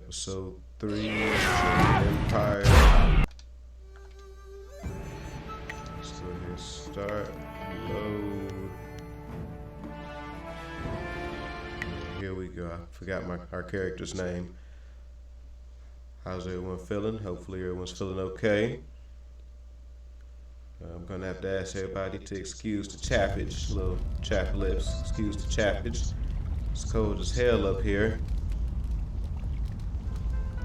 Episode 3, Empire. Let's go ahead and start. Load. Here we go. I forgot our character's name. How's everyone feeling? Hopefully everyone's feeling okay. I'm gonna have to ask everybody to excuse the chappage, little chap lips. Excuse the chappage. It's cold as hell up here.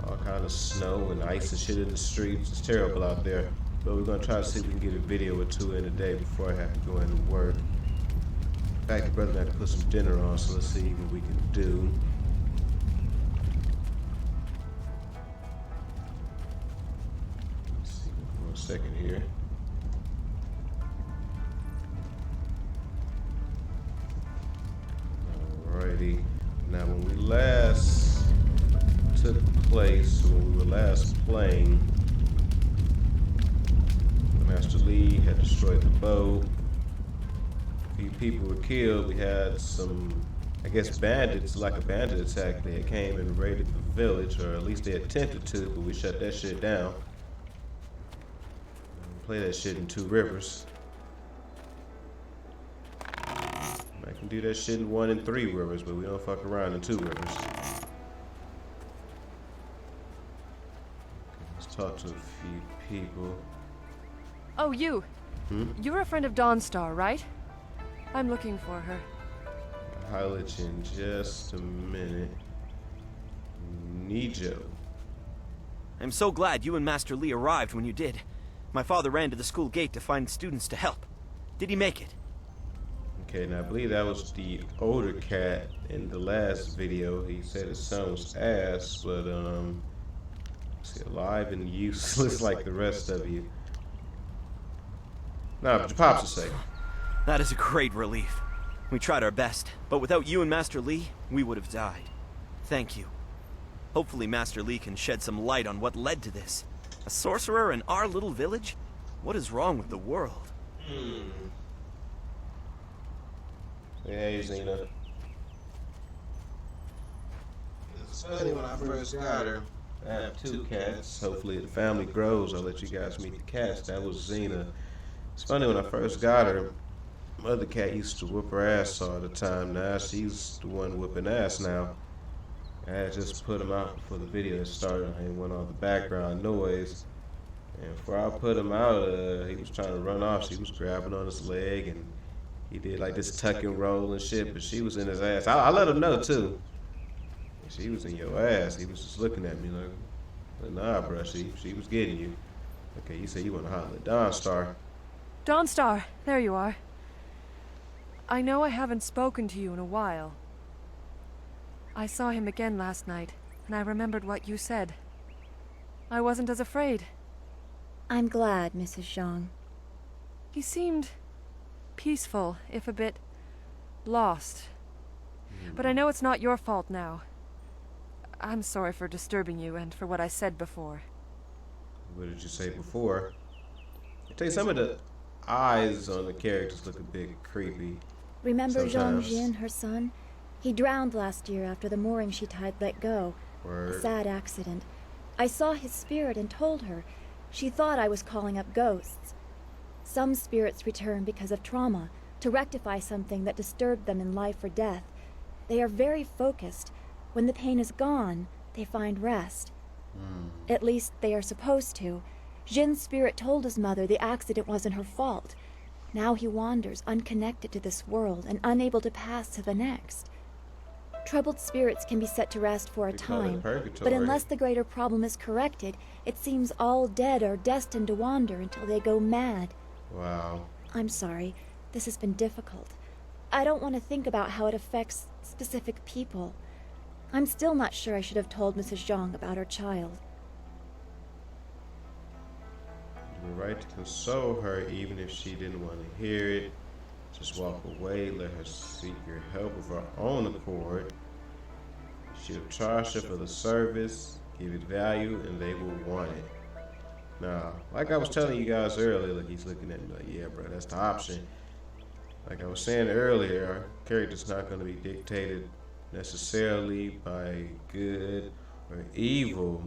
All kind of snow and ice and shit in the streets. It's terrible out there. But we're gonna try to see if we can get a video or two in today before I have to go in and work. In fact, the brother had to put some dinner on, so let's see what we can do. Let's see, 1 second here. Alrighty. Now, when we last took place, when we were last playing, Master Lee had destroyed the boat. A few people were killed. We had some, I guess, bandits, like a bandit attack. They came and raided the village, or at least they attempted to, but we shut that shit down. Play that shit in 2 Rivers. I can do that shit in 1 and 3 Rivers, but we don't fuck around in 2 Rivers. Let's talk to a few people. Oh, you. You're a friend of Dawnstar, right? I'm looking for her. I'll holler at you in just a minute. Nijo. I'm so glad you and Master Lee arrived when you did. My father ran to the school gate to find students to help. Did he make it? Okay, now I believe that was the older cat in the last video. He said his son was ass, but see, alive and useless like the rest of you. Nah, but your pops will say. That is a great relief. We tried our best, but without you and Master Lee, we would have died. Thank you. Hopefully Master Lee can shed some light on what led to this. A sorcerer in our little village? What is wrong with the world? Hey, Xena. It's funny, when I first got her, I have 2 cats. Hopefully the family grows. I'll let you guys meet the cats. That was Xena. It's funny, when I first got her, my other cat used to whoop her ass all the time. Now she's the one whooping ass now. I had just put him out before the video started. I didn't want all the background noise. And before I put him out, he was trying to run off. She was grabbing on his leg, and he did like this tuck and roll and shit, but she was in his ass. I let him know too. She was in your ass. He was just looking at me like, nah, bro, she was getting you. Okay, you say you want to holler at Dawnstar. Dawnstar, there you are. I know I haven't spoken to you in a while. I saw him again last night, and I remembered what you said. I wasn't as afraid. I'm glad, Mrs. Zhang. He seemed peaceful, if a bit lost. But I know it's not your fault now. I'm sorry for disturbing you and for what I said before. What did you say before? I tell you, some of the eyes on the characters look a bit creepy. Remember Zhang sometimes. Jin, her son? He drowned last year after the mooring she tied let go. Word. A sad accident. I saw his spirit and told her. She thought I was calling up ghosts. Some spirits return because of trauma, to rectify something that disturbed them in life or death. They are very focused. When the pain is gone, they find rest. At least they are supposed to. Jin's spirit told his mother the accident wasn't her fault. Now he wanders, unconnected to this world and unable to pass to the next. Troubled spirits can be set to rest for a We call it time, purgatory. but unless the greater problem is corrected, it seems all dead are destined to wander until they go mad. Wow. I'm sorry, this has been difficult. I don't want to think about how it affects specific people. I'm still not sure I should have told Mrs. Zhang about her child. You were right to console her, even if she didn't want to hear it. Just walk away, let her seek your help of her own accord. She'll charge her for the service, give it value, and they will want it. Now, like I was telling you guys earlier, like he's looking at me like, yeah, bro, that's the option. Like I was saying earlier, our character's not going to be dictated necessarily by good or evil,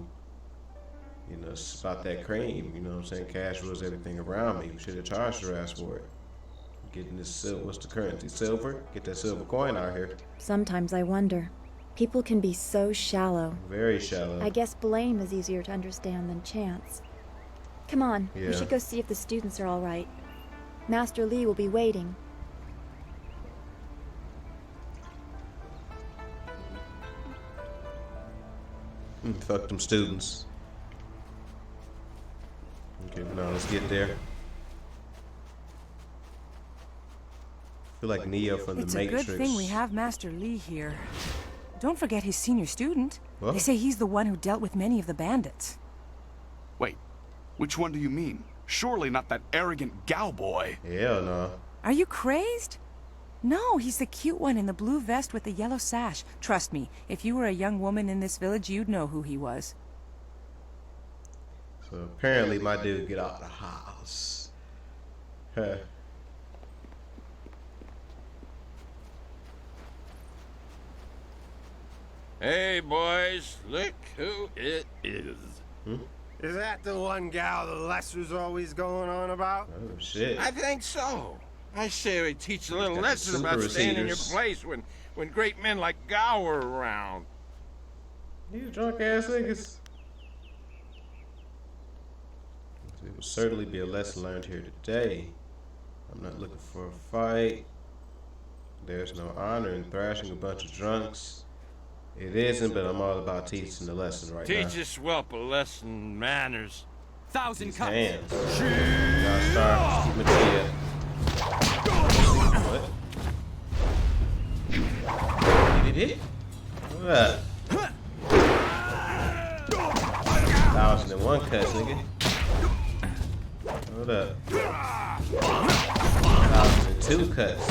you know, it's about that cream. You know what I'm saying? Cash rules everything around me. We should have charged her ass for it. Getting this silver. What's the currency? Silver? Get that silver coin out here. Sometimes I wonder. People can be so shallow. Very shallow. I guess blame is easier to understand than chance. Come on, we Yeah. should go see if the students are all right. Master Lee will be waiting. Fuck them students. Okay, now let's get there. Feel like Neo from the It's a Matrix. good thing we have Master Lee here. Don't forget his senior student. What? They say he's the one who dealt with many of the bandits. Wait, which one do you mean? Surely not that arrogant gal boy. Hell no. Are you crazed? No, he's the cute one in the blue vest with the yellow sash. Trust me, if you were a young woman in this village, you'd know who he was. So apparently my dude get out the house. Huh. Hey, boys, look who it is. Is that the one gal the Lester's always going on about? Oh shit. I think so. I say we teach a little got the lesson super about staying in your receivers. place when great men like Gao are around. These drunk ass niggas. It will certainly be a lesson learned here today. I'm not looking for a fight. There's no honor in thrashing a bunch of drunks. It isn't, but I'm all about teaching the lesson right now. Teach this whelp a lesson manners. These hands. Now start. Keep my chin. What? Did it hit? What up? 1001 cuts, nigga. Hold up. 1002 cuts.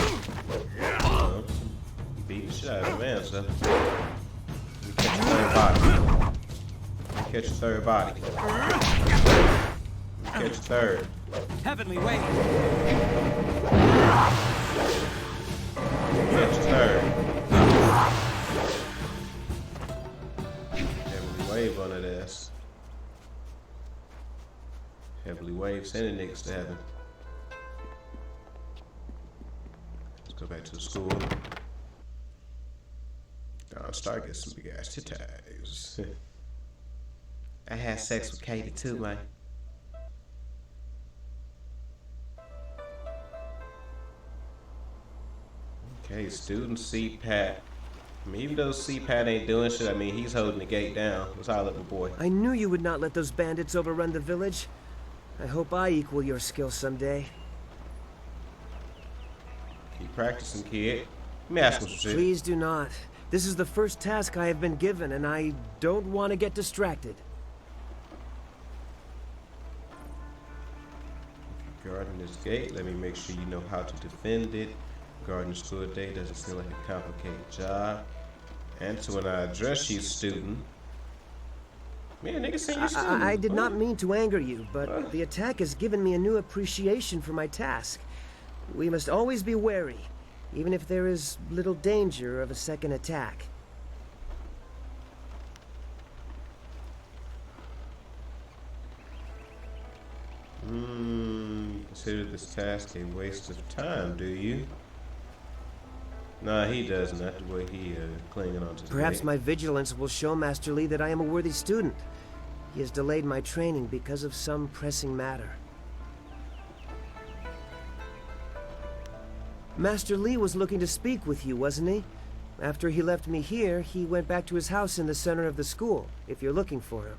Beat the shit out of the man, so. Let me catch a third body. Let me catch a third. Heavenly wave. Catch a third. Heavily wave on that ass. Heavily wave sending niggas to heaven. Let's go back to the school. I'll start getting some big ass titties. I had sex with Katie too, man. Okay, student CPAT. I mean, even though CPAT ain't doing shit, I mean, he's holding the gate down. What's all up, my boy? I knew you would not let those bandits overrun the village. I hope I equal your skill someday. Keep practicing, kid. Let me ask him some shit. Please do not. This is the first task I have been given, and I don't want to get distracted. Guarding this gate, let me make sure you know how to defend it. Guarding the school day doesn't seem like a complicated job. Answer when I address you, student. Man, nigga seen you student. I did not mean to anger you, but the attack has given me a new appreciation for my task. We must always be wary, even if there is little danger of a second attack. Consider this task a waste of time, do you? Nah, he doesn't. Not the way he clinging on to the Perhaps gate. my vigilance will show Master Lee that I am a worthy student. He has delayed my training because of some pressing matter. Master Lee was looking to speak with you, wasn't he? After he left me here, he went back to his house in the center of the school, if you're looking for him.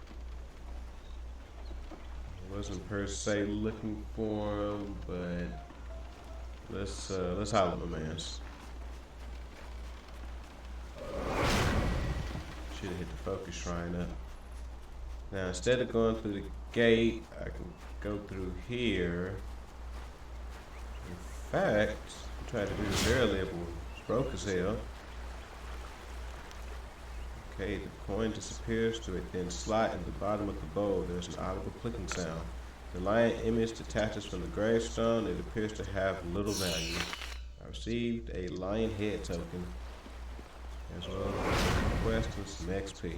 I wasn't per se looking for him, but let's holler at my mans. Should have hit the focus shrine up. Now instead of going through the gate, I can go through here. In fact, I tried to do this earlier, but it's broke as hell. Okay, the coin disappears to a thin slot in the bottom of the bowl. There's an audible clicking sound. The lion image detaches from the gravestone. It appears to have little value. I received a lion head token, as well as a quest and some XP.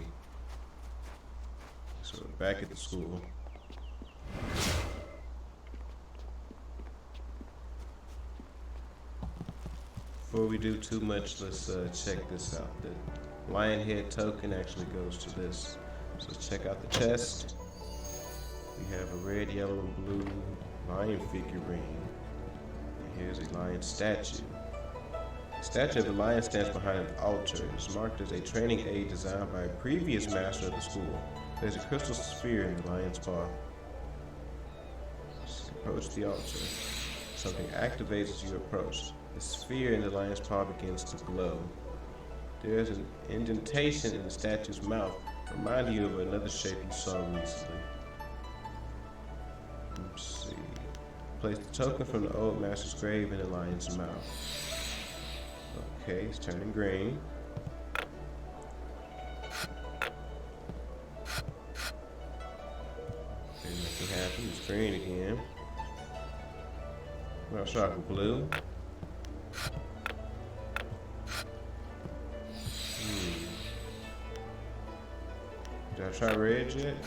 So we're back at the school. Before we do too much, let's check this out. The lion head token actually goes to this. So let's check out the chest. We have a red, yellow, and blue lion figurine. And here's a lion statue. The statue of the lion stands behind an altar. It is marked as a training aid designed by a previous master of the school. There's a crystal sphere in the lion's paw. Just approach the altar. Something activates as you approach. The sphere in the lion's paw begins to glow. There is an indentation in the statue's mouth, reminding you of another shape you saw recently. Let's see. Place the token from the old master's grave in the lion's mouth. Okay, it's turning green. Okay, nothing happened. It's green again. Well, sharp with blue. Did I try red yet?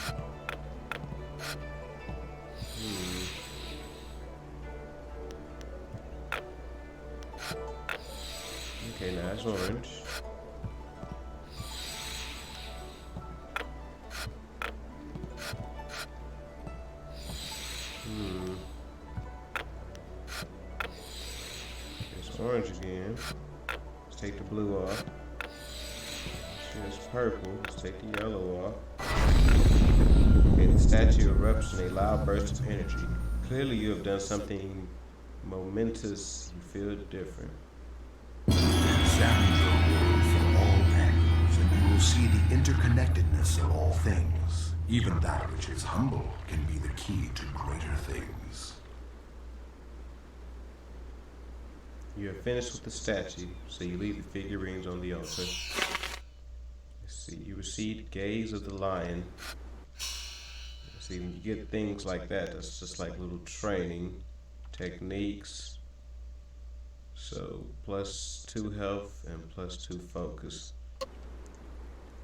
Okay, now it's orange. It's orange again. Let's take the blue off. It's purple. Let's take the yellow off. Okay, the statue erupts in a loud burst of energy. Clearly you have done something momentous. You feel different. Examine your world from all angles, and you will see the interconnectedness of all things. Even that which is humble can be the key to greater things. You have finished with the statue, so you leave the figurines on the altar. See, you receive the gaze of the lion. See, when you get things like that, that's just like little training techniques. So, +2 health and +2 focus.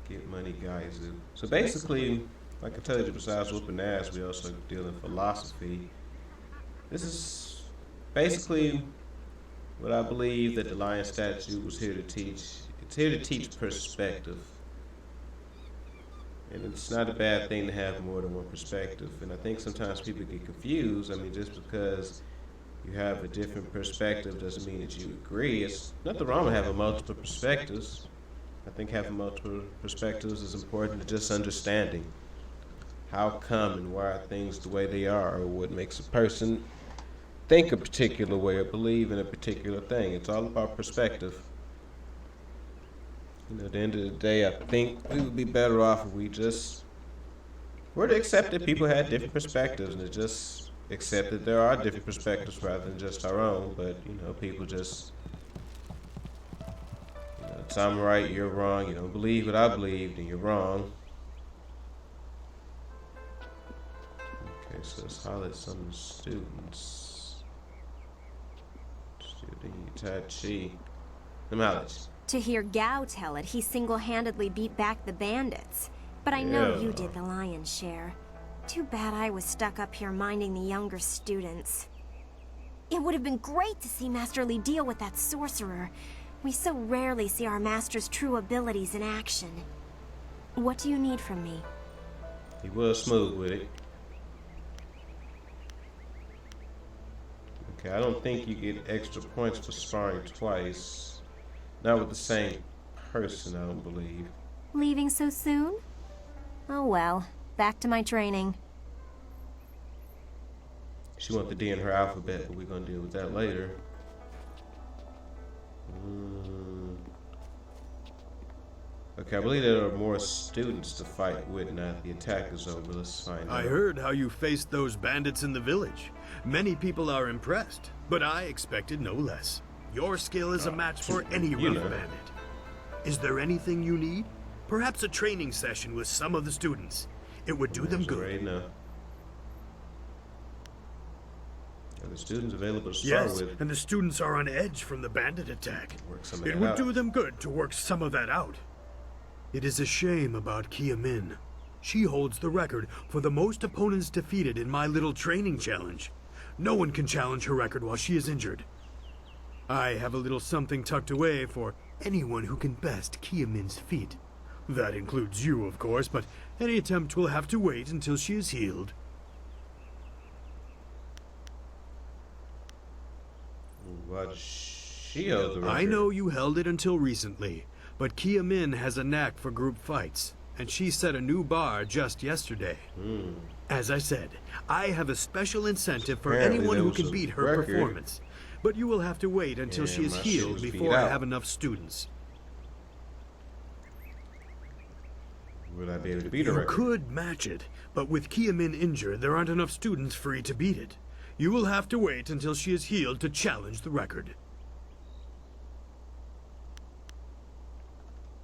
Get money, guys. So basically, like I told you, besides whooping ass, we also deal in philosophy. This is basically what I believe that the lion statue was here to teach. It's here to teach perspective. And it's not a bad thing to have more than one perspective. And I think sometimes people get confused. I mean, just because you have a different perspective doesn't mean that you agree. It's nothing wrong with having multiple perspectives. I think having multiple perspectives is important to just understanding how come and why are things the way they are, or what makes a person think a particular way or believe in a particular thing. It's all about perspective. You know, at the end of the day, I think we would be better off if we just were to accept that people had different perspectives, and to just accept that there are different perspectives rather than just our own. But, you know, people just, you know, it's I'm right, you're wrong, you don't believe what I believe, then you're wrong. Okay, so let's highlight some of the students. Student Tai Chi. Them highlights. To hear Gao tell it, he single-handedly beat back the bandits. But I know you did the lion's share. Too bad I was stuck up here minding the younger students. It would have been great to see Master Li deal with that sorcerer. We so rarely see our master's true abilities in action. What do you need from me? He was smooth with it. Okay, I don't think you get extra points for sparring twice. Not with the same person, I don't believe. Leaving so soon? Oh well, back to my training. She wants the D in her alphabet, but we're gonna deal with that later. Okay, I believe there are more students to fight with now that the attack is over. Let's find out. I heard how you faced those bandits in the village. Many people are impressed, but I expected no less. Your skill is a match for any rough bandit. Is there anything you need? Perhaps a training session with some of the students. It would do them good. Right now. Are the students available to start Yes, with? and the students are on edge from the bandit attack. Work some of It that would out. do them good to work some of that out. It is a shame about Kia Min. She holds the record for the most opponents defeated in my little training challenge. No one can challenge her record while she is injured. I have a little something tucked away for anyone who can best Kia-Min's feat. That includes you, of course, but any attempt will have to wait until she is healed. But she held the record. I know you held it until recently, but Kia-Min has a knack for group fights, and she set a new bar just yesterday. As I said, I have a special incentive for Apparently anyone there who was can a beat her record. performance. But you will have to wait until she is my shit healed was beat before I out. have enough students. Would I be able to beat her You record? could match it, but with Kia-Min injured, there aren't enough students free to beat it. You will have to wait until she is healed to challenge the record.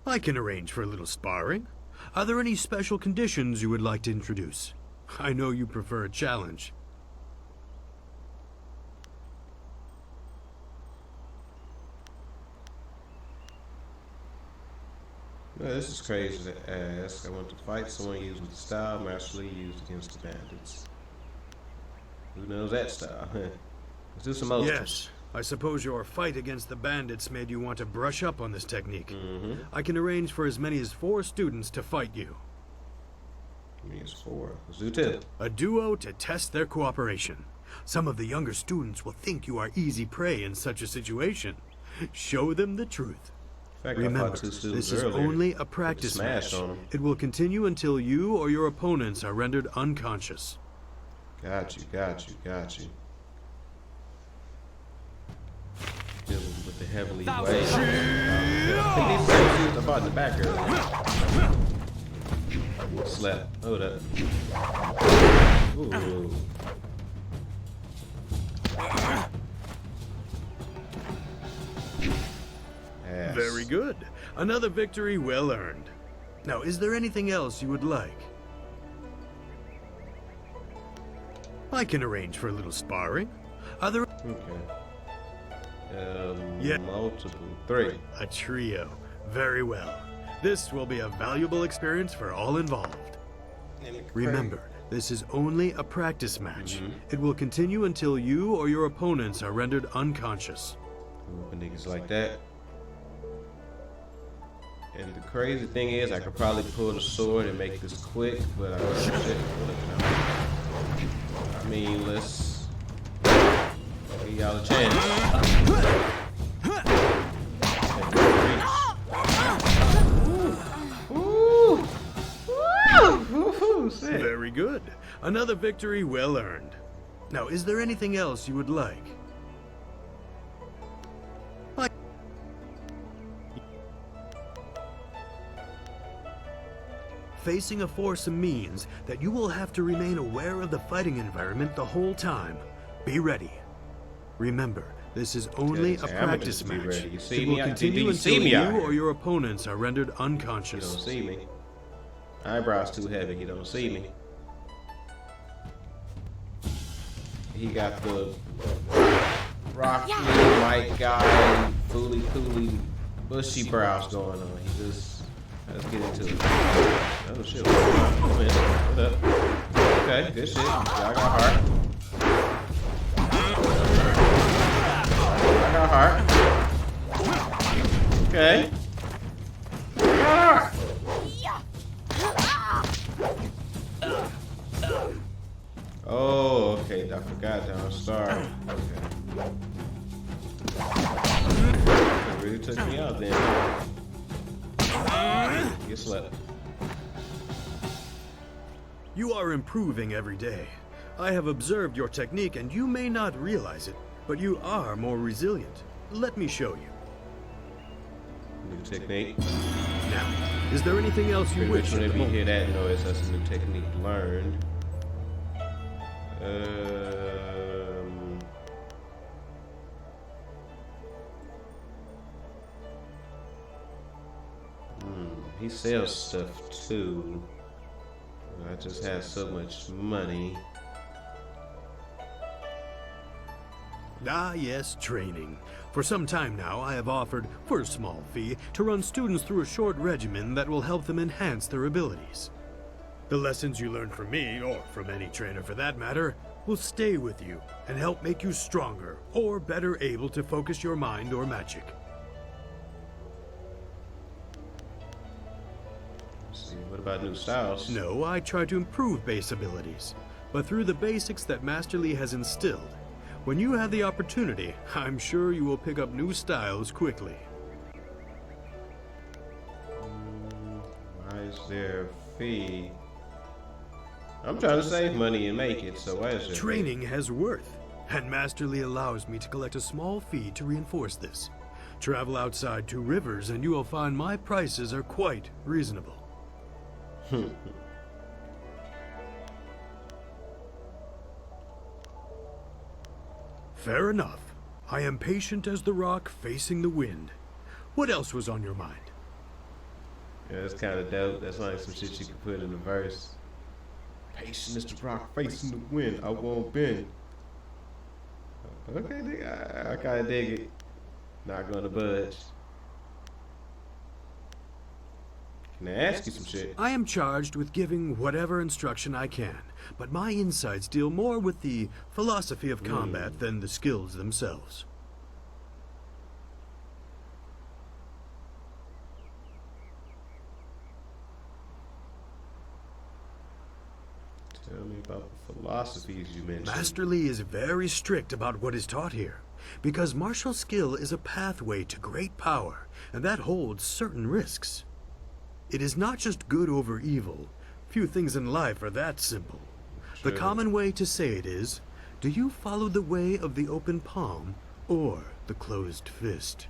I can arrange for a little sparring. Are there any special conditions you would like to introduce? I know you prefer a challenge. No, this is crazy to ask. I want to fight someone using the style Master Lee used against the bandits. Who knows that style? Let's do some multiples. Yes, I suppose your fight against the bandits made you want to brush up on this technique. I can arrange for as many as 4 students to fight you. I mean, it's 4. Let's do 2. A duo to test their cooperation. Some of the younger students will think you are easy prey in such a situation. Show them the truth. In fact, I Remember, fought 2 students this is earlier. only a practice Smash match. on them. It will continue until you or your opponents are rendered unconscious. Got you. Dealing with the heavily weight. I think these same shoes I bought in the back earlier. Slap. Hold up. Ooh. Ass. Very good. Another victory well earned. Now, is there anything else you would like? I can arrange for a little sparring. Are there... Okay. Yeah. Multiple. 3. A trio. Very well. This will be a valuable experience for all involved. Remember, this is only a practice match. It will continue until you or your opponents are rendered unconscious. Whooping niggas like that. And the crazy thing is, I could probably pull the sword and make this quick, but I mean, let's give y'all a chance. Very good. Another victory well earned. Now, is there anything else you would like? Facing a foursome means that you will have to remain aware of the fighting environment the whole time. Be ready. Remember, this is only a practice match. You see It me? will continue you see until me out you here? or your opponents are rendered You unconscious. don't see me. Eyebrows too heavy. He don't see me. He got the rocky white guy, fooly cooly, bushy brows going on. He just let's get into it. Oh shit! What up? Okay, good shit. Y'all got heart. I got heart. Okay. Oh, okay. I forgot that. I'm sorry. Okay. That really took me out then. Get slept. You are improving every day. I have observed your technique and you may not realize it, but you are more resilient. Let me show you. New technique. Now, is there anything else you wish? Whenever you hear that noise, that's a new technique learned. He sells stuff too. I just have so much money. Ah, yes, training. For some time now, I have offered, for a small fee, to run students through a short regimen that will help them enhance their abilities. The lessons you learn from me, or from any trainer for that matter, will stay with you and help make you stronger or better able to focus your mind or magic. Let's see, what about new styles? No, I try to improve base abilities, but through the basics that Master Lee has instilled. When you have the opportunity, I'm sure you will pick up new styles quickly. Why is there a fee? I'm trying to save money and make it, so why is there Training has worth, and Master Lee allows me to collect a small fee to reinforce this. Travel outside 2 rivers and you will find my prices are quite reasonable. Fair enough. I am patient as the rock facing the wind. What else was on your mind? Yeah, that's kind of dope. That's like some shit you could put in a verse. Patient as the rock facing the wind, I won't bend. Okay, I kind of dig it. Not gonna budge. Can I ask you some shit? I am charged with giving whatever instruction I can, but my insights deal more with the philosophy of combat than the skills themselves. Tell me about the philosophies you mentioned. Master Lee is very strict about what is taught here, because martial skill is a pathway to great power, and that holds certain risks. It is not just good over evil. Few things in life are that simple. True. The common way to say it is, do you follow the way of the open palm or the closed fist?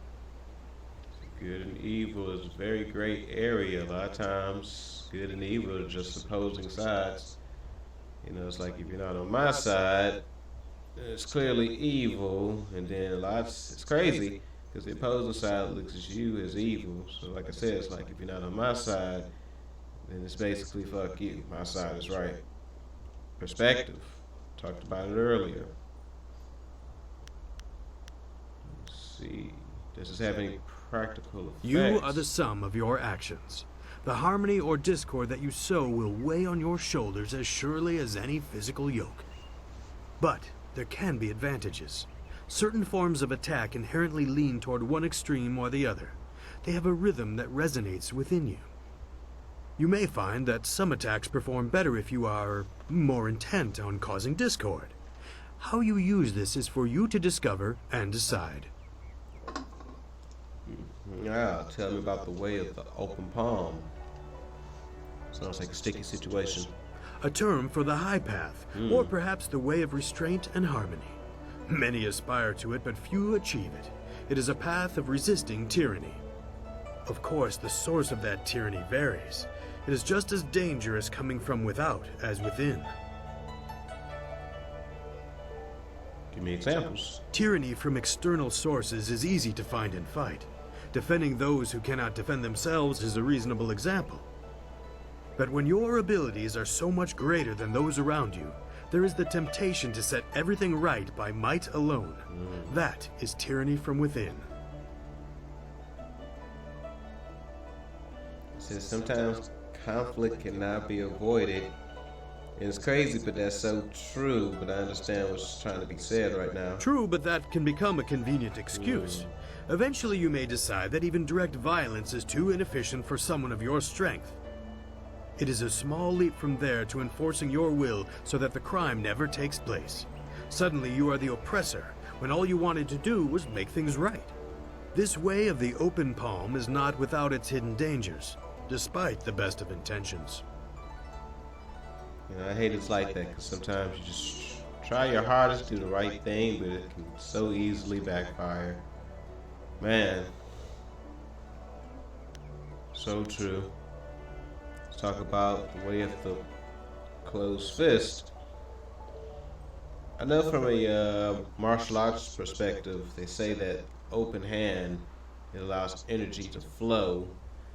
Good and evil is a very great area. A lot of times, good and evil are just opposing sides. You know, it's like if you're not on my side, it's clearly evil, and then it's crazy because the opposing side looks at you as evil. So, like I said, it's like if you're not on my side, then it's basically fuck you. My side is right. Perspective. Talked about it earlier. Let's see. Does this have any practical effects? You are the sum of your actions. The harmony or discord that you sow will weigh on your shoulders as surely as any physical yoke. But there can be advantages. Certain forms of attack inherently lean toward one extreme or the other. They have a rhythm that resonates within you. You may find that some attacks perform better if you are more intent on causing discord. How you use this is for you to discover and decide. Yeah, tell me about the way of the open palm. Sounds like a sticky situation. A term for the high path, or perhaps the way of restraint and harmony. Many aspire to it, but few achieve it. It is a path of resisting tyranny. Of course, the source of that tyranny varies. It is just as dangerous coming from without as within. Give me examples. Tyranny from external sources is easy to find and fight. Defending those who cannot defend themselves is a reasonable example. But when your abilities are so much greater than those around you, there is the temptation to set everything right by might alone. That is tyranny from within. Since sometimes conflict cannot be avoided, and it's crazy, but that's so true, but I understand what's trying to be said right now. True, but that can become a convenient excuse. Eventually you may decide that even direct violence is too inefficient for someone of your strength. It is a small leap from there to enforcing your will so that the crime never takes place. Suddenly you are the oppressor, when all you wanted to do was make things right. This way of the open palm is not without its hidden dangers, despite the best of intentions. You know, I hate it's like that, because sometimes you just try your hardest to do the right thing, but it can so easily backfire. Man. So true. Let's talk about the way of the closed fist. I know from a martial arts perspective, they say that open hand, it allows energy to flow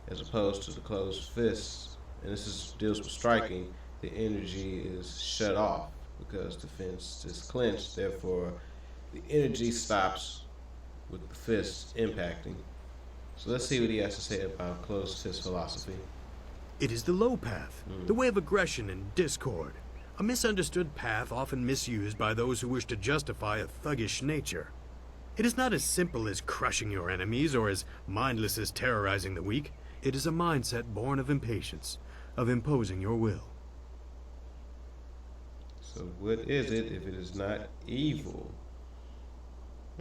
as opposed to the closed fist. And this deals with striking. The energy is shut off because the fist is clenched. Therefore, the energy stops with the fist impacting. So let's see what he has to say about closed fist philosophy. It is the low path, the way of aggression and discord. A misunderstood path often misused by those who wish to justify a thuggish nature. It is not as simple as crushing your enemies or as mindless as terrorizing the weak. It is a mindset born of impatience, of imposing your will. So what is it if it is not evil?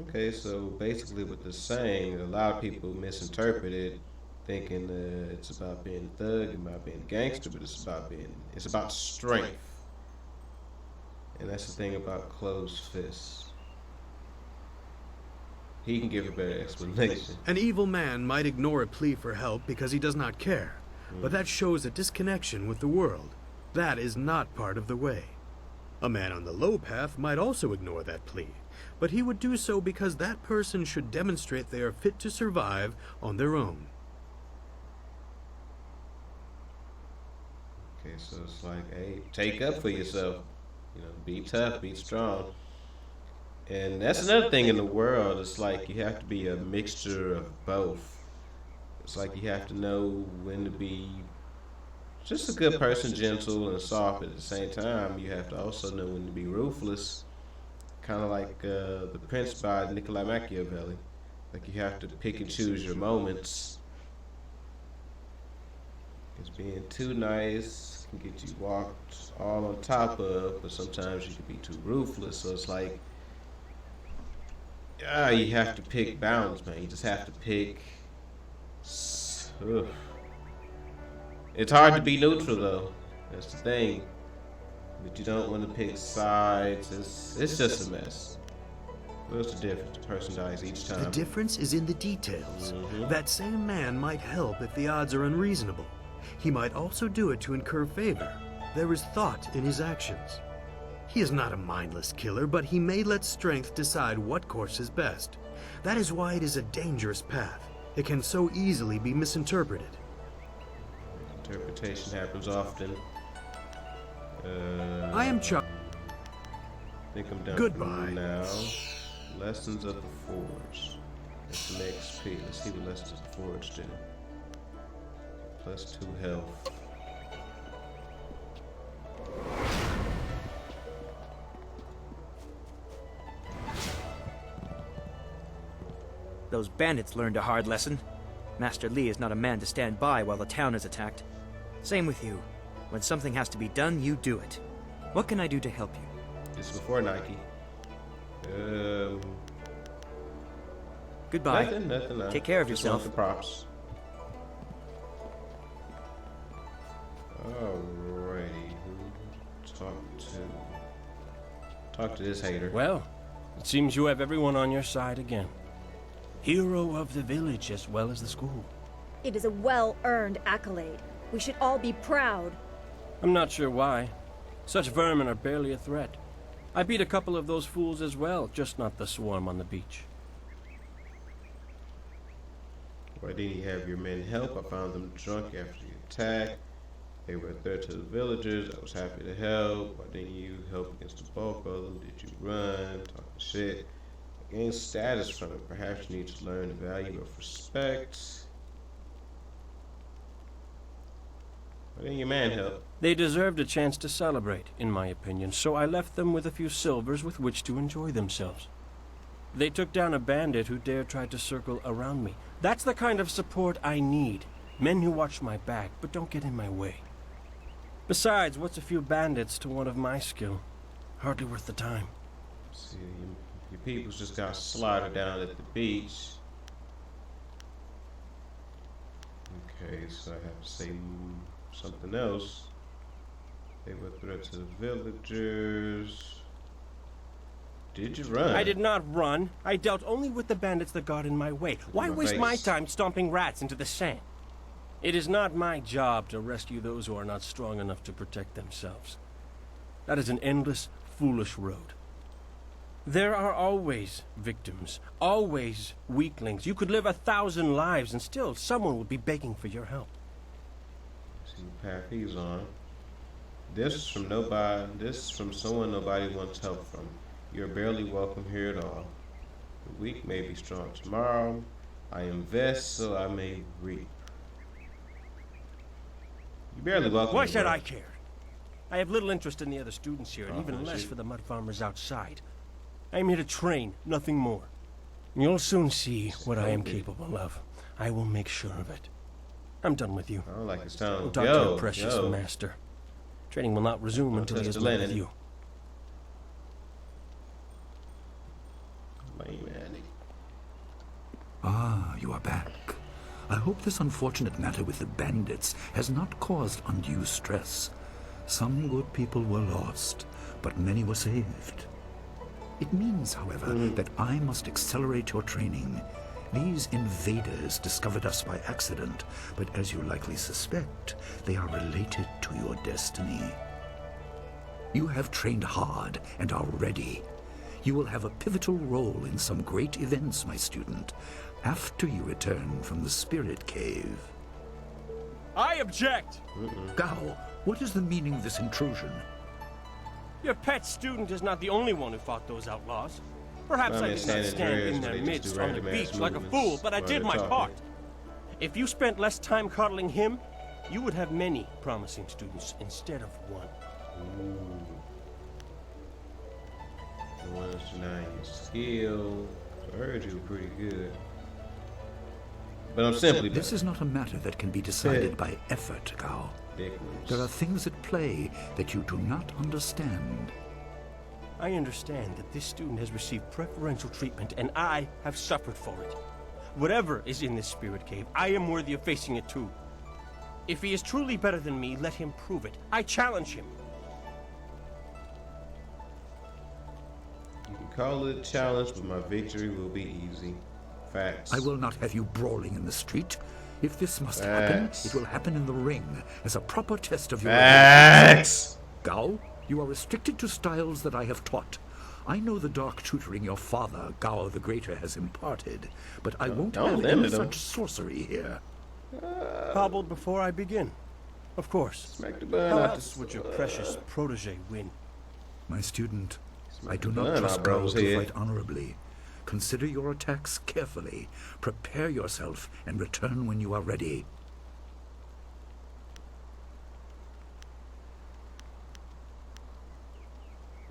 Okay, so basically what they're saying, a lot of people misinterpret it, thinking it's about being a thug, about being a gangster, but it's about strength. And that's the thing about closed fists. He can give a better explanation. An evil man might ignore a plea for help because he does not care, but that shows a disconnection with the world. That is not part of the way. A man on the low path might also ignore that plea, but he would do so because that person should demonstrate they are fit to survive on their own. Okay, so it's like, hey, take up for yourself. You know, be tough, be strong. And that's another thing in the world. It's like you have to be a mixture of both. It's like you have to know when to be just a good person, gentle and soft, but at the same time, you have to also know when to be ruthless. Kind of like The Prince by Niccolo Machiavelli. Like you have to pick and choose your moments. Because being too nice can get you walked all on top of, but sometimes you can be too ruthless. So it's like, you have to pick balance, man. You just have to pick. Ugh. It's hard to be neutral, though. That's the thing. But you don't want to pick sides. It's just a mess. What's the difference? The person dies each time. The difference is in the details. That same man might help if the odds are unreasonable. He might also do it to incur favor. There is thought in his actions. He is not a mindless killer, but he may let strength decide what course is best. That is why it is a dangerous path. It can so easily be misinterpreted. Interpretation happens often. I am I think I'm done. Goodbye. Now, Lessons of the Forge. That's some XP. Let's see what Lessons of the Forge do. +2 health. Those bandits learned a hard lesson. Master Li is not a man to stand by while the town is attacked. Same with you. When something has to be done, you do it. What can I do to help you? This is before Nike. Goodbye. Nothing. Take care of Just yourself. want the props. Alrighty. Talk to this hater. Well, it seems you have everyone on your side again. Hero of the village as well as the school. It is a well-earned accolade. We should all be proud. I'm not sure why. Such vermin are barely a threat. I beat a couple of those fools as well, just not the swarm on the beach. Why didn't you have your men help? I found them drunk after the attack. They were a threat to the villagers. I was happy to help. Why didn't you help against the bulk of them? Did you run? Talking shit. Gain status from it. Perhaps you need to learn the value of respect. Why didn't your man help? They deserved a chance to celebrate, in my opinion, so I left them with a few silvers with which to enjoy themselves. They took down a bandit who dared try to circle around me. That's the kind of support I need. Men who watch my back, but don't get in my way. Besides, what's a few bandits to one of my skill? Hardly worth the time. See, your peoples just got slaughtered down at the beach. Okay, so I have to say something else. They were a threat to the villagers. Did you run? I did not run. I dealt only with the bandits that got in my way. Why waste my time stomping rats into the sand? It is not my job to rescue those who are not strong enough to protect themselves. That is an endless, foolish road. There are always victims, always weaklings. You could live 1,000 lives and still someone would be begging for your help. See what path he's on. This is from nobody. This is from someone nobody wants help from. You're barely welcome here at all. The weak may be strong tomorrow. I invest so I may reap. You barely welcome. Why me, should bro. I care? I have little interest in the other students here, and even bless less you. for the mud farmers outside. I am here to train, nothing more. You'll soon see what I am capable of. I will make sure of it. I'm done with you. I don't like this town. Go talk to your precious master. Training will not resume until he touch has the met with linen. you. Man. Ah, you are back. I hope this unfortunate matter with the bandits has not caused undue stress. Some good people were lost, but many were saved. It means, however, that I must accelerate your training. These invaders discovered us by accident, but as you likely suspect, they are related to your destiny. You have trained hard and are ready. You will have a pivotal role in some great events, my student, after you return from the Spirit Cave. I object! Gao, what is the meaning of this intrusion? Your pet student is not the only one who fought those outlaws. Perhaps I did not stand in their midst on the beach like a fool, but I did my part. If you spent less time coddling him, you would have many promising students instead of one. One's denying your skill. I heard you were pretty good. But I'm simply better. This is not a matter that can be decided by effort, Gao. There are things at play that you do not understand. I understand that this student has received preferential treatment, and I have suffered for it. Whatever is in this spirit cave, I am worthy of facing it too. If he is truly better than me, let him prove it. I challenge him. You can call it a challenge, but my victory will be easy. Facts. I will not have you brawling in the street. If this must happen, it will happen in the ring as a proper test of your Facts. Gao, you are restricted to styles that I have taught. I know the dark tutoring your father, Gao the Greater, has imparted, but I won't have any such sorcery here. Hobbled before I begin. Of course. Smack the bun How out else would your precious protege win? My student, I do bun not out trust bro's Gao to head. fight honorably. Consider your attacks carefully. Prepare yourself and return when you are ready.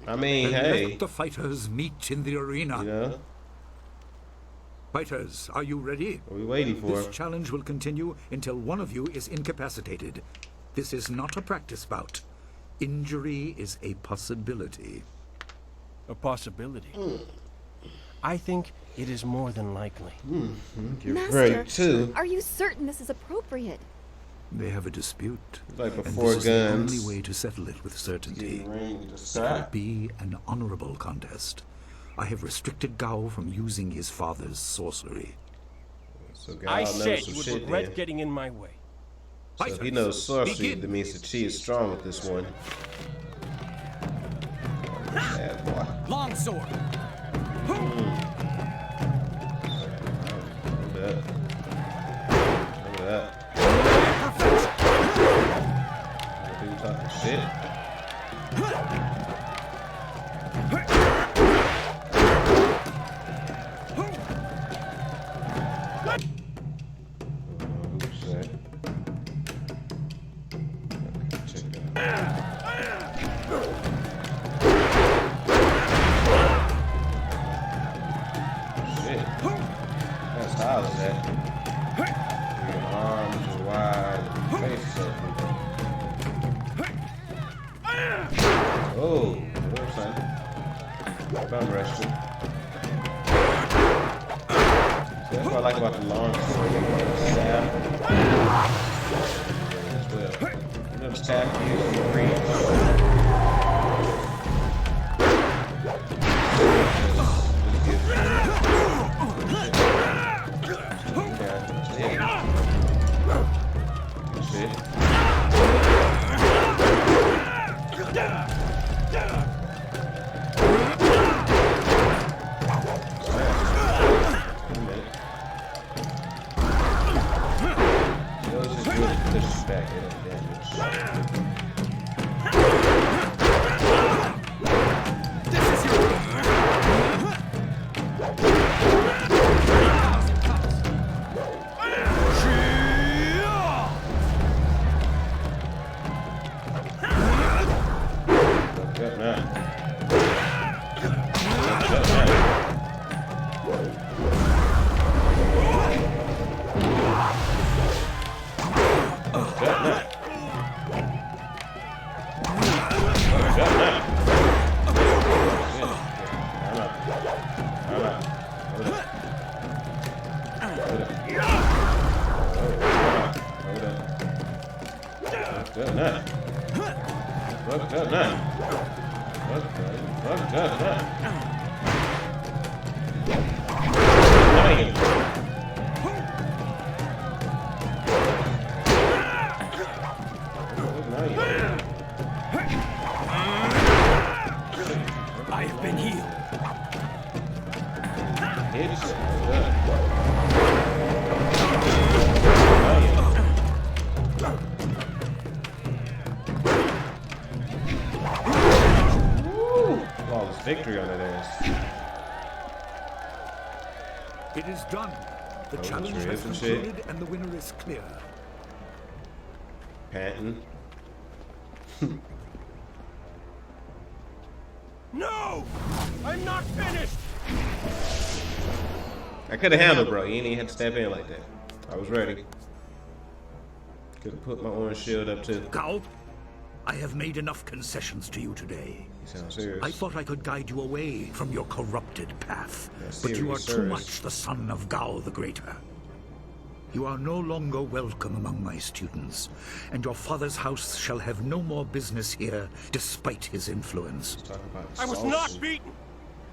I mean, Then hey. let the fighters meet in the arena. You know? Fighters, are you ready? What are we waiting for? This challenge will continue until one of you is incapacitated. This is not a practice bout. Injury is a possibility. A possibility? I think it is more than likely. You're Master, great, too. are you certain this is appropriate? They have a dispute. Like and before this guns. is the only way to settle it with certainty. Ring to It will scrap. be an honorable contest. I have restricted Gao from using his father's sorcery. So God I knows said some you would shit regret then. getting in my way. So if he knows sorcery, that means that she is strong with this one. Bad boy. Longsword. Hold up. Hold up. People talking shit. Who's that? Check Shit. That's how is that? Your arms are wide, face open. Oh, what's that? Bum wrestling. See, that's what I like about the long sword. Stab. As well. You know the stab uses the reach. Fucked up now. Fucked up now. Fucked up now. I have been healed. It's flawless victory on that ass. It is done. The challenge has concluded and the winner is clear. Panting. No! I'm not finished! I could have handled, bro. You ain't even had to step in like that. I was ready. Could have put my orange shield up too. Gal, I have made enough concessions to you today. You sound serious. I thought I could guide you away from your corrupted path, but serious, you are too serious. much the son of Gao the Greater. You are no longer welcome among my students, and your father's house shall have no more business here, despite his influence. I was not beaten!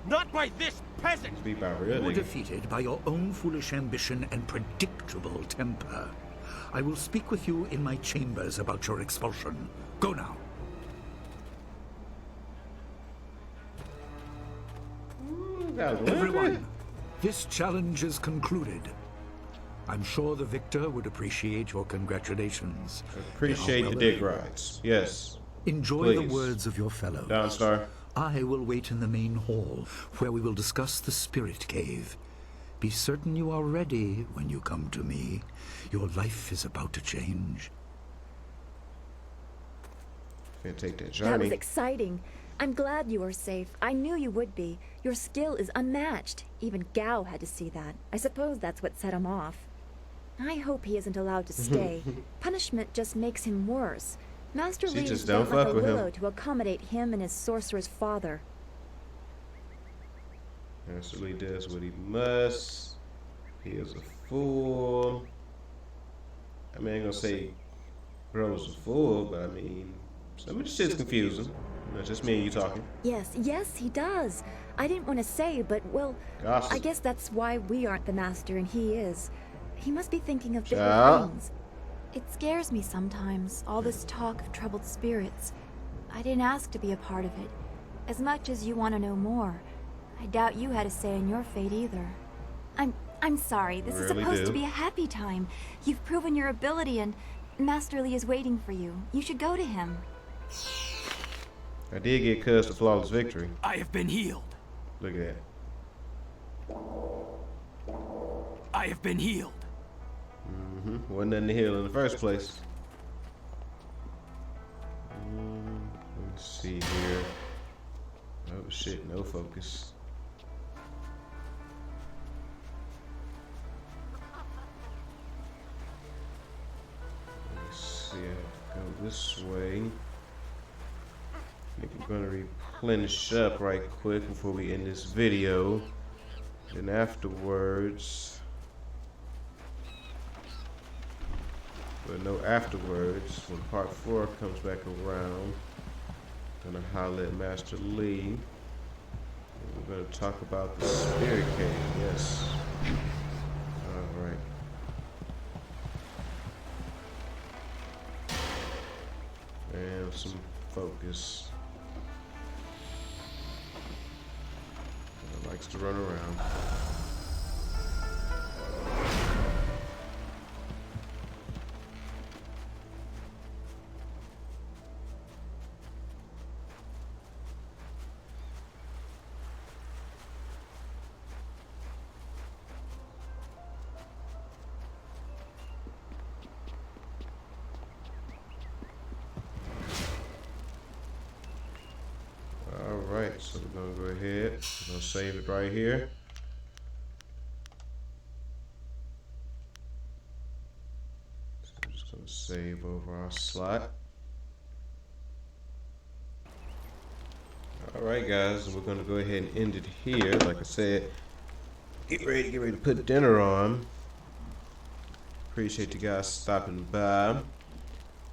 Not by this peasant! Beat by a real You were nigga. defeated by your own foolish ambition and predictable temper. I will speak with you in my chambers about your expulsion. Go now. Everyone, this challenge is concluded. I'm sure the victor would appreciate your congratulations. Appreciate the dick rides. Yes. Enjoy the Please. words of your fellow. Downstar. I will wait in the main hall, where we will discuss the spirit cave. Be certain you are ready when you come to me. Your life is about to change. Can't take that That journey. was exciting. I'm glad you are safe. I knew you would be. Your skill is unmatched. Even Gao had to see that. I suppose that's what set him off. I hope he isn't allowed to stay. Punishment just makes him worse. Master She Lee just was don't built like fuck a with him. willow to accommodate him and his sorcerer's father. Master Lee does what he must. He is a fool. I mean, I ain't gonna say Bro's a fool, but I mean, some of the shit's confusing. That's just me and you talking. Yes, he does. I didn't want to say, but, well, Gossip. I guess that's why we aren't the master and he is. He must be thinking of bigger Child. things. It scares me sometimes, all this talk of troubled spirits. I didn't ask to be a part of it. As much as you want to know more, I doubt you had a say in your fate either. I'm sorry. This is Really supposed to do. be a happy time. You've proven your ability and Master Lee is waiting for you. You should go to him. I did get cussed a flawless victory. I have been healed. Look at that. I have been healed. Wasn't nothing to heal in the first place. Let's see here. Oh shit, no focus. Let's see, I have to go this way. I think we're gonna replenish up right quick before we end this video. Then afterwards, but no afterwards, when part 4 comes back around, I'm gonna holler at Master Lee. And we're gonna talk about the spirit cave, yes. Alright. And some focus. Likes to run around. Alright, so we're gonna go ahead. We're gonna save it right here. So I'm just gonna save over our slot. Alright guys, we're gonna go ahead and end it here. Like I said, get ready to put dinner on. Appreciate you guys stopping by.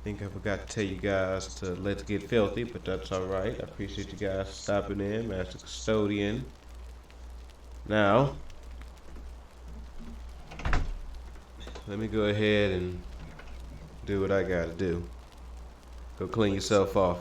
think I forgot to tell you guys to let's get filthy, but that's alright. I appreciate you guys stopping in, Master Custodian. Now, let me go ahead and do what I gotta do. Go clean yourself off.